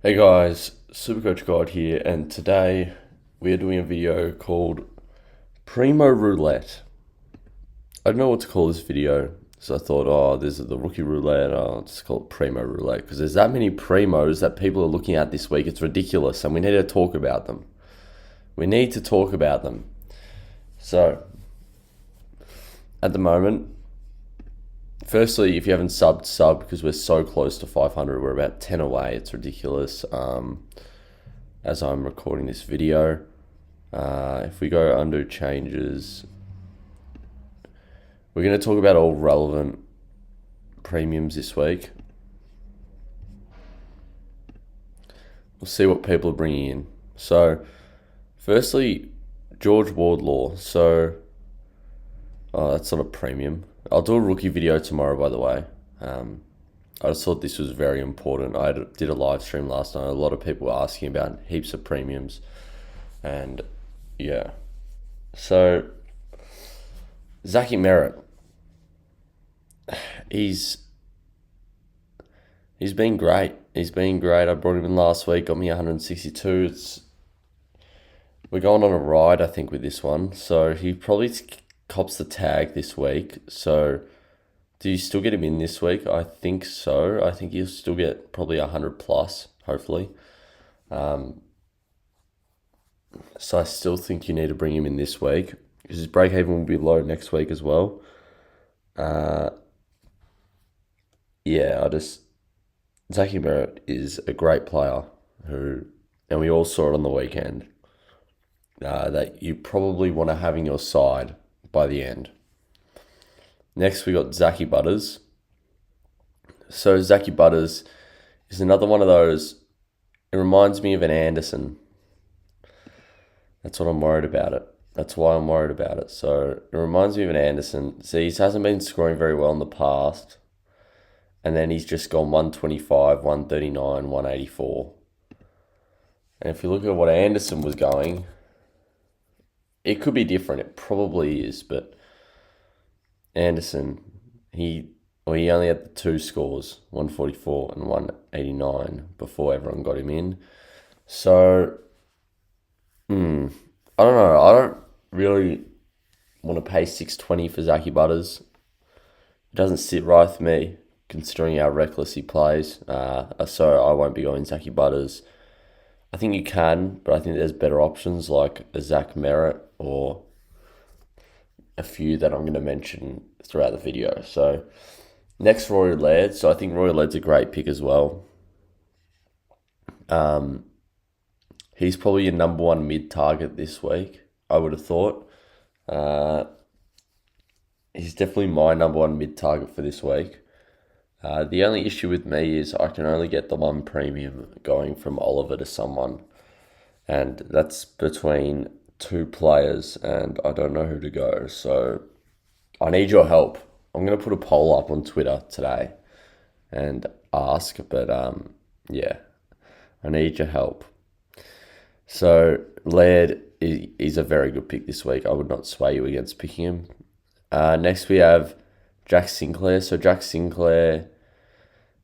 Hey guys, SuperCoach God here, and today we are doing a video called Premo Roulette. I don't know what to call this video, so I thought, this is the rookie roulette, I'll just call it Premo Roulette, because there's that many Premos that people are looking at this week, it's ridiculous, and we need to talk about them. We need to talk about them. So, at the moment, firstly, if you haven't sub, because we're so close to 500, we're about 10 away, it's ridiculous. As I'm recording this video, if we go undo changes, we're going to talk about all relevant premiums this week. We'll see what people are bringing in. So, firstly, George Wardlaw. So, that's not a premium. I'll do a rookie video tomorrow, by the way. I just thought this was very important. I did a live stream last night. A lot of people were asking about heaps of premiums. And, yeah. So, Zachy Merritt. He's been great. He's been great. I brought him in last week, got me 162. We're going on a ride, I think, with this one. So, he probably cops the tag this week. So, do you still get him in this week? I think so. I think you'll still get probably 100 plus, hopefully. So I still think you need to bring him in this week because his break even will be low next week as well. Zachy Merritt is a great player and we all saw it on the weekend, that you probably want to have in your side by the end. Next, we got Zachy Butters. So Zachy Butters is another one of those. It reminds me of an Anderson. That's what I'm worried about it. That's why I'm worried about it. So it reminds me of an Anderson. See, he hasn't been scoring very well in the past. And then he's just gone 125, 139, 184. And if you look at what Anderson was going, it could be different. It probably is, but Anderson, he only had the two scores, 144 and 189, before everyone got him in. So, I don't know. I don't really want to pay $620 for Zachy Butters. It doesn't sit right with me, considering how reckless he plays. So I won't be going Zachy Butters. I think you can, but I think there's better options like a Zach Merritt or a few that I'm going to mention throughout the video. So next, Roulette. So I think Roulette's a great pick as well. He's probably your number one mid target this week, I would have thought. He's definitely my number one mid target for this week. The only issue with me is I can only get the one premium going from Oliver to someone. And that's between two players, and I don't know who to go. So I need your help. I'm going to put a poll up on Twitter today and ask, but I need your help. So Laird is a very good pick this week. I would not sway you against picking him. Next we have Jack Sinclair. So Jack Sinclair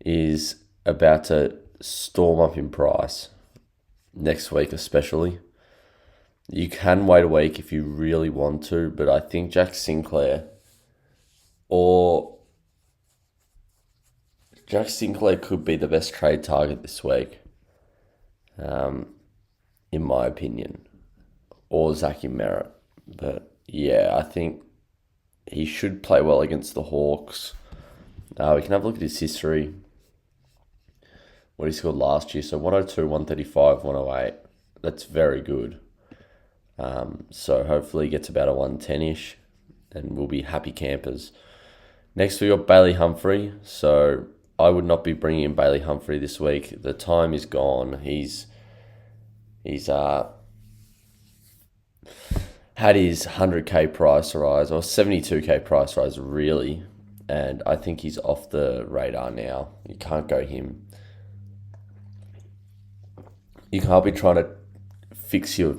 is about to storm up in price next week especially. You can wait a week if you really want to, but I think Jack Sinclair could be the best trade target this week, in my opinion, or Zachy Merritt. But yeah, I think he should play well against the Hawks. We can have a look at his history, what he scored last year. So 102, 135, 108. That's very good. So hopefully he gets about a 110-ish and we'll be happy campers. Next we got Bailey Humphrey. So I would not be bringing in Bailey Humphrey this week. The time is gone. He's had his 100k price rise, or 72k price rise really, and I think he's off the radar now. You can't go him. You can't be trying to fix your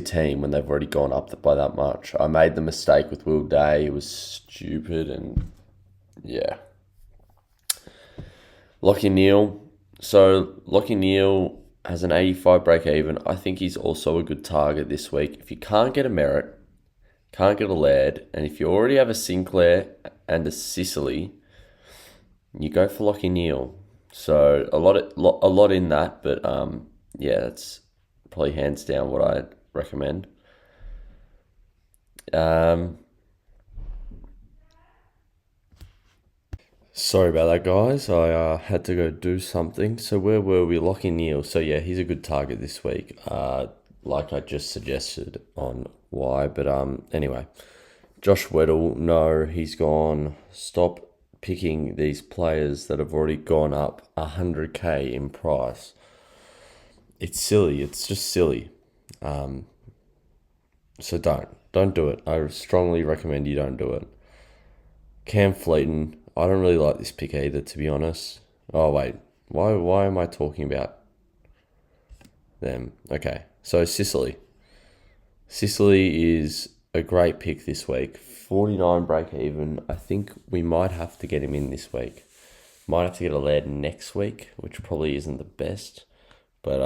team when they've already gone up by that much. I made the mistake with Will Day. It was stupid, and yeah. Lockie Neal, So Lockie Neal has an 85 break even. I think he's also a good target this week. If you can't get a Merritt, can't get a Laird, and if you already have a Sinclair and a Sicily, you go for Lockie Neal. So a lot in that, but yeah, that's probably hands down what I'd recommend. Um, Sorry about that, guys. I had to go do something. So where were we? Lockie Neal. So yeah, he's a good target this week. Like I just suggested on why. But anyway, Josh Weddle. No, he's gone. Stop picking these players that have already gone up 100k in price. It's silly. It's just silly. So don't do it. I strongly recommend you don't do it. Cam Fleeton, I don't really like this pick either, to be honest. Oh wait, why am I talking about them? Okay, so Sicily. Sicily is a great pick this week. 49 break even. I think we might have to get him in this week. Might have to get a lead next week, which probably isn't the best. But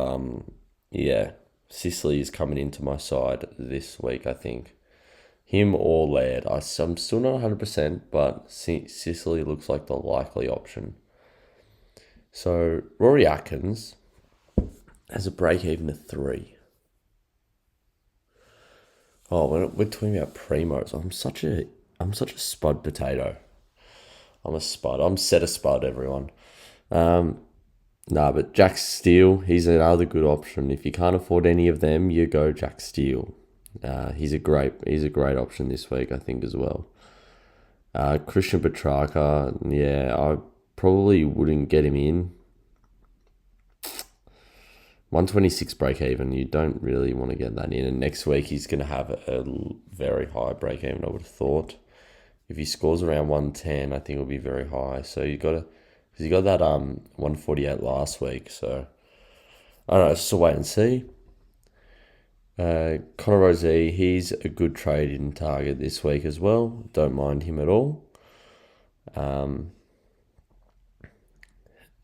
yeah, Sicily is coming into my side this week, I think. Him or Laird. I'm still not 100%, but Sicily looks like the likely option. So Rory Atkins has a break even of 3. Oh, we're talking about premos. I'm such a spud potato. I'm a spud. I'm set a spud, everyone. But Jack Steele, he's another good option. If you can't afford any of them, you go Jack Steele. He's a great option this week, I think, as well. Christian Petrarca, yeah, I probably wouldn't get him in. 126 break even, you don't really want to get that in. And next week he's going to have a very high break even, I would have thought. If he scores around 110, I think it'll be very high. So you got to, because he got that 148 last week. So I don't know, it's just a wait and see. Connor Rosé, he's a good trade in target this week as well. Don't mind him at all.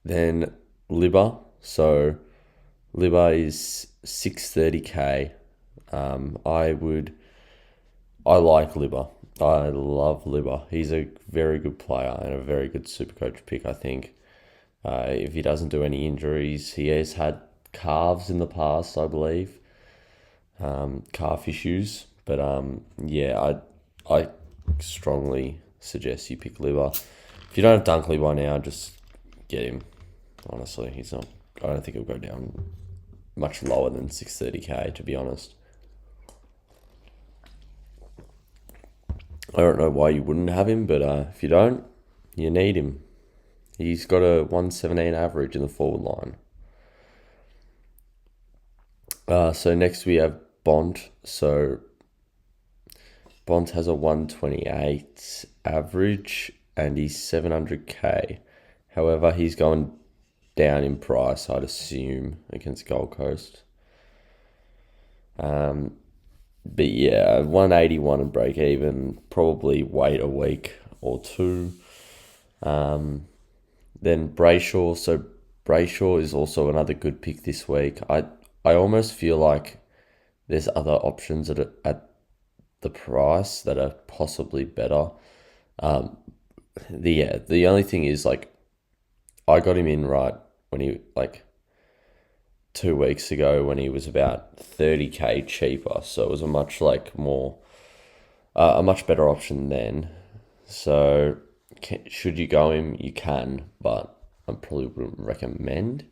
Then Libba. So Libba is 630k. I like Libba. I love Libba. He's a very good player and a very good Supercoach pick, I think. If he doesn't do any injuries, he has had calves in the past, I believe. Calf issues. But yeah, I strongly suggest you pick Libba. If you don't have Dunkley by now, just get him. Honestly, he's not. I don't think he'll go down much lower than 630k, to be honest. I don't know why you wouldn't have him, but if you don't, you need him. He's got a 117 average in the forward line. So next we have Bont. So Bont has a 128 average and he's 700k. However, he's going down in price, I'd assume, against Gold Coast. But yeah, 181 and break even. Probably wait a week or two. Then Brayshaw. So Brayshaw is also another good pick this week. I almost feel like there's other options at the price that are possibly better. The only thing is, like, I got him in right when he, like, 2 weeks ago when he was about 30k cheaper, so it was a much a much better option then. So should you go him, you can, but I probably wouldn't recommend.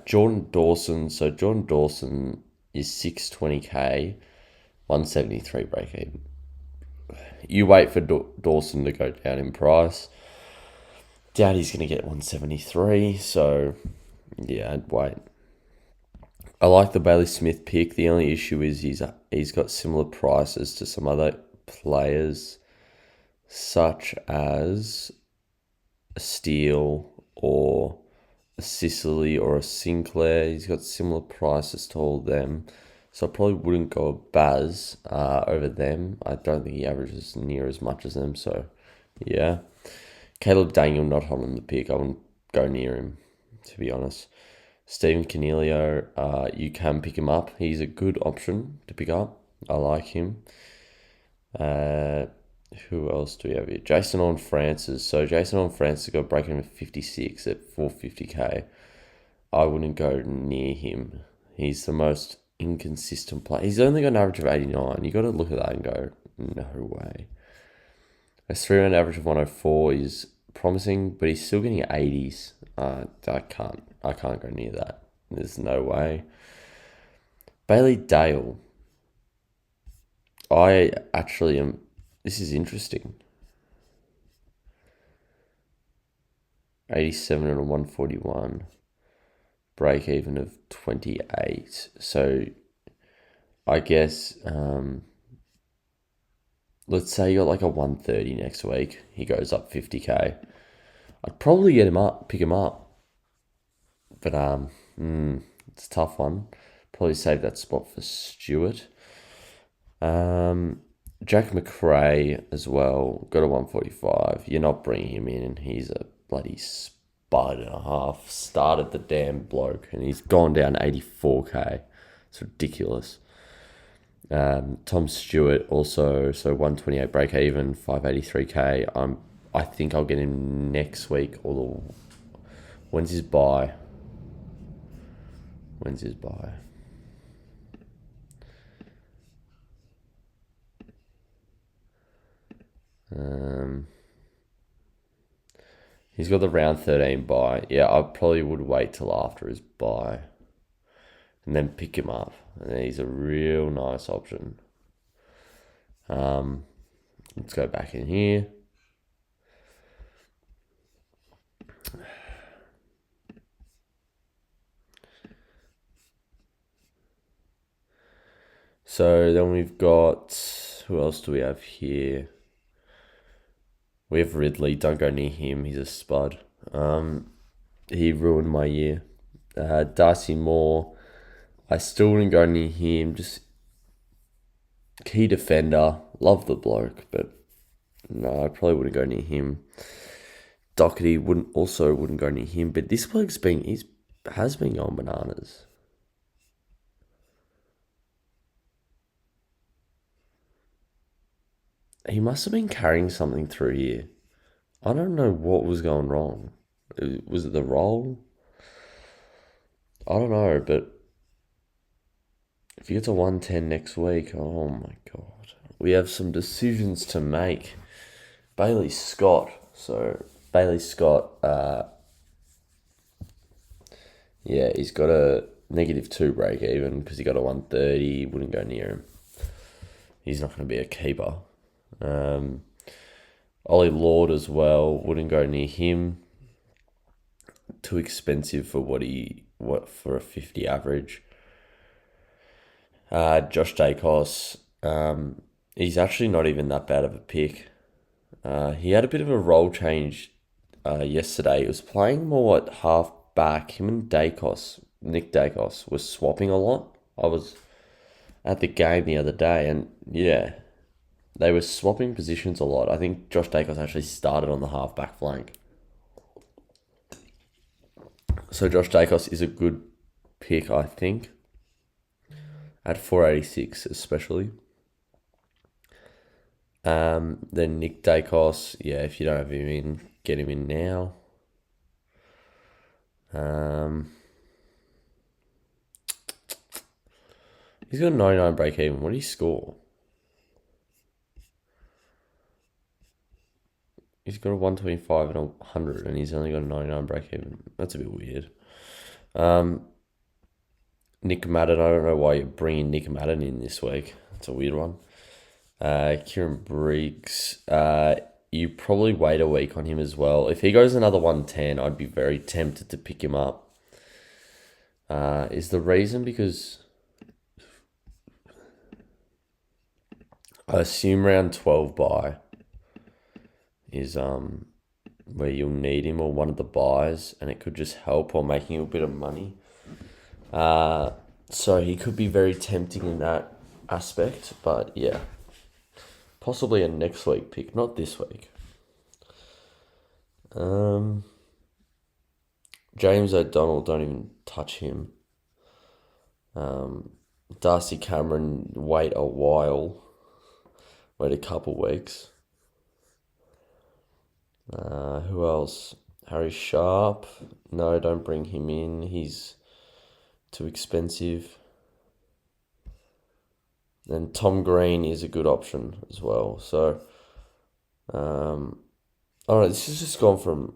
Jordan Dawson. So Jordan Dawson is 620k, 173 break even. You wait for Dawson to go down in price. Doubt he's going to get 173, so yeah, I'd wait. I like the Bailey Smith pick. The only issue is he's got similar prices to some other players, such as a Steele or a Sicily or a Sinclair. He's got similar prices to all of them. So I probably wouldn't go a Baz over them. I don't think he averages near as much as them. So, yeah. Caleb Daniel, not on the pick. I wouldn't go near him. to be honest. Stephen Canelio, you can pick him up. He's a good option to pick up. I like him. Who else do we have here? Jason on Francis. So Jason on Francis got breaking him at 56 at 450k. I wouldn't go near him. He's the most inconsistent player. He's only got an average of 89. You got to look at that and go, no way. A 3-round average of 104 is promising, but he's still getting 80s. I can't go near that. There's no way. Bailey Dale. I actually am. This is interesting. 87 and a 141. Break even of 28. So I guess let's say you got like a 130 next week. He goes up 50k. I'd probably pick him up. But it's a tough one. Probably save that spot for Stewart. Jack McRae as well. Got a 145. You're not bringing him in. He's a bloody spud and a half. Started the damn bloke. And he's gone down 84k. It's ridiculous. Tom Stewart also. So 128 break even. 583k. I think I'll get him next week. When's his bye? He's got the round 13 bye. Yeah, I probably would wait till after his bye and then pick him up. And then he's a real nice option. Let's go back in here. So then we've got, who else do we have here? We have Ridley. Don't go near him. He's a spud. He ruined my year. Darcy Moore. I still wouldn't go near him. Just key defender. Love the bloke, but no, I probably wouldn't go near him. Doherty wouldn't go near him. But this bloke's has been going bananas. He must have been carrying something through here. I don't know what was going wrong. Was it the roll? I don't know, but if you get to 110 next week, oh my God. We have some decisions to make. Bailey Scott. So, Bailey Scott, he's got a -2 break even because he got a 130. Wouldn't go near him. He's not going to be a keeper. Ollie Lord as well, wouldn't go near him. Too expensive for for a 50 average. Josh Dacos, he's actually not even that bad of a pick. He had a bit of a role change yesterday. He was playing more at half back. Him and Nick Dacos, was swapping a lot. I was at the game the other day, and yeah, they were swapping positions a lot. I think Josh Dacos actually started on the half-back flank. So Josh Dacos is a good pick, I think. At 486 especially. Then Nick Dacos, if you don't have him in, get him in now. He's got a 99 break even. What did he score? He's got a 125 and a 100, and he's only got a 99 break even. That's a bit weird. Nick Madden, I don't know why you're bringing Nick Madden in this week. That's a weird one. Kieran Briggs, you probably wait a week on him as well. If he goes another 110, I'd be very tempted to pick him up. Is the reason because I assume round 12 bye is where you'll need him, or one of the buys, and it could just help or making you a bit of money. So he could be very tempting in that aspect, but yeah, possibly a next week pick, not this week. James O'Donnell, don't even touch him. Darcy Cameron, wait a while. Wait a couple weeks. Who else? Harry Sharp. No, don't bring him in. He's too expensive. And Tom Green is a good option as well. So, I don't know. This has just gone from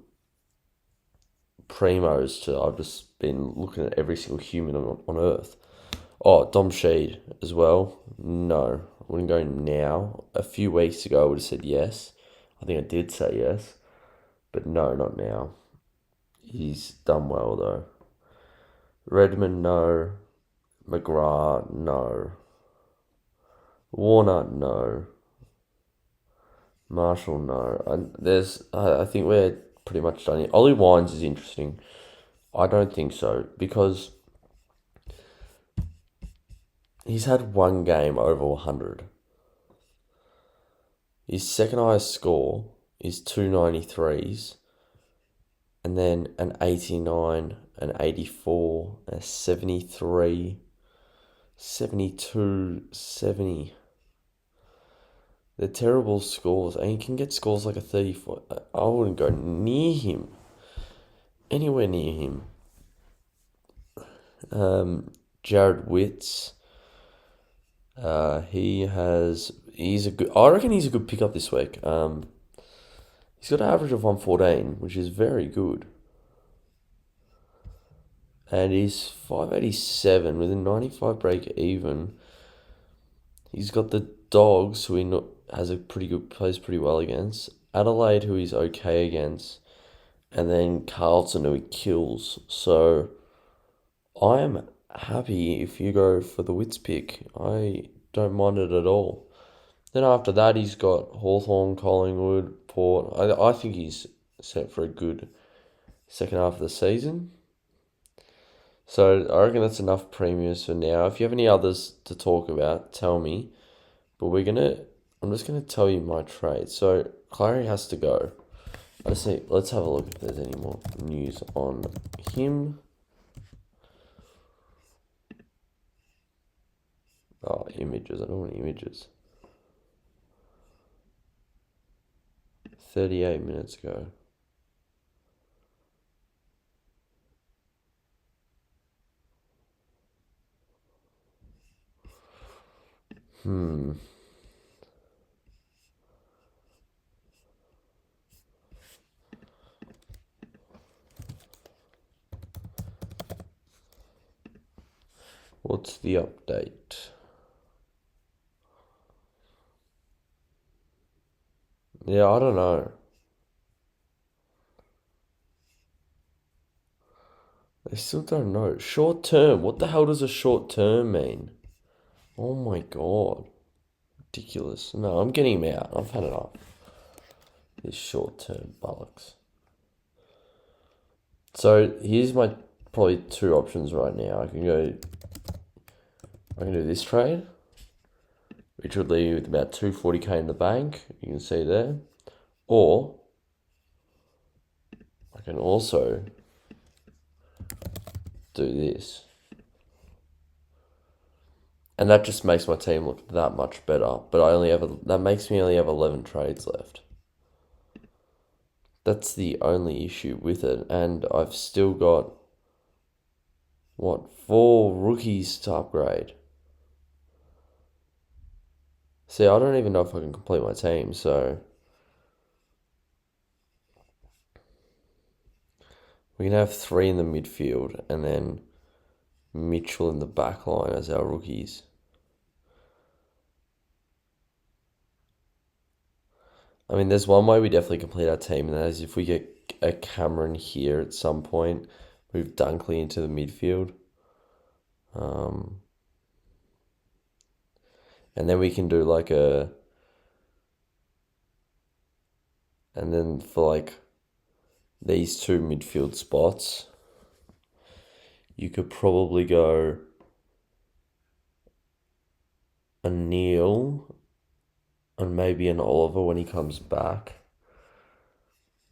premos to I've just been looking at every single human on Earth. Oh, Dom Sheed as well. No, I wouldn't go now. A few weeks ago, I would have said yes. I think I did say yes. But no, not now. He's done well, though. Redmond, no. McGrath, no. Warner, no. Marshall, no. I think we're pretty much done here. Ollie Wines is interesting. I don't think so, because he's had one game over 100. His second highest score is 293s, and then an 89, an 84, a 73, 72, 70. They're terrible scores, and he can get scores like a 34. I wouldn't go near him. Anywhere near him. Jared Witts. He's a good. I reckon he's a good pickup this week. He's got an average of 114, which is very good. And he's 587 with a 95 break even. He's got the Dogs, who he has a pretty good, plays pretty well against. Adelaide, who he's okay against. And then Carlton, who he kills. So I am happy if you go for the Wits pick. I don't mind it at all. Then after that, he's got Hawthorn, Collingwood, Port. I think he's set for a good second half of the season. So I reckon that's enough premiums for now. If you have any others to talk about, tell me. But I'm just gonna tell you my trade. So Clary has to go. Let's have a look if there's any more news on him. Oh, images. I don't want images. 38 minutes ago. What's the update? Yeah, I don't know. I still don't know. Short term. What the hell does a short term mean? Oh my god. Ridiculous. No, I'm getting him out. I've had enough. These short term bollocks. So here's my probably two options right now. I can do this trade, which would leave you with about 240k in the bank. You can see there. Or I can also do this. And that just makes my team look that much better. But that makes me only have 11 trades left. That's the only issue with it. And I've still got, 4 rookies to upgrade. See, I don't even know if I can complete my team, so we can have 3 in the midfield and then Mitchell in the back line as our rookies. I mean, there's one way we definitely complete our team, and that is if we get a Cameron here at some point, move Dunkley into the midfield. And then we can do and then for these 2 midfield spots, you could probably go a Neil and maybe an Oliver when he comes back,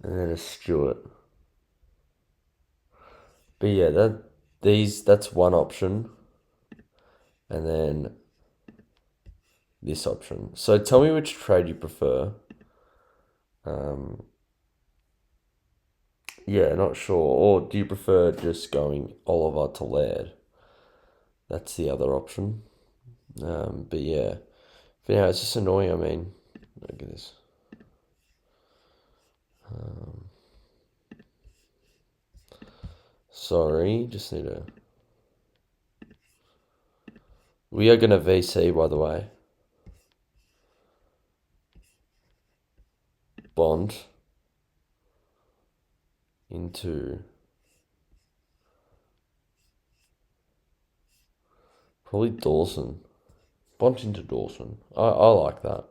and then a Stewart. But yeah, that's one option. And then this option. So tell me which trade you prefer. Yeah, not sure. Or do you prefer just going Oliver to Laird? That's the other option. But yeah. But yeah, it's just annoying. I mean, look at this. Sorry, just need to. We are gonna VC, by the way. Bond into probably Dawson. Bond into Dawson. I like that.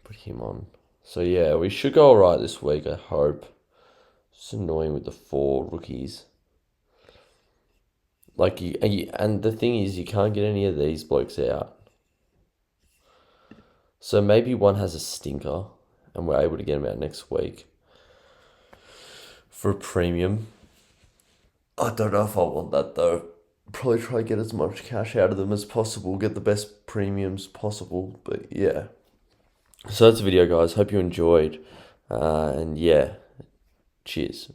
Put him on. So yeah, we should go alright this week, I hope. It's annoying with the 4 rookies. Like and the thing is, you can't get any of these blokes out. So maybe one has a stinker, and we're able to get him out next week for a premium. I don't know if I want that though. Probably try to get as much cash out of them as possible, get the best premiums possible. But yeah. So that's the video, guys. Hope you enjoyed. And yeah, cheers.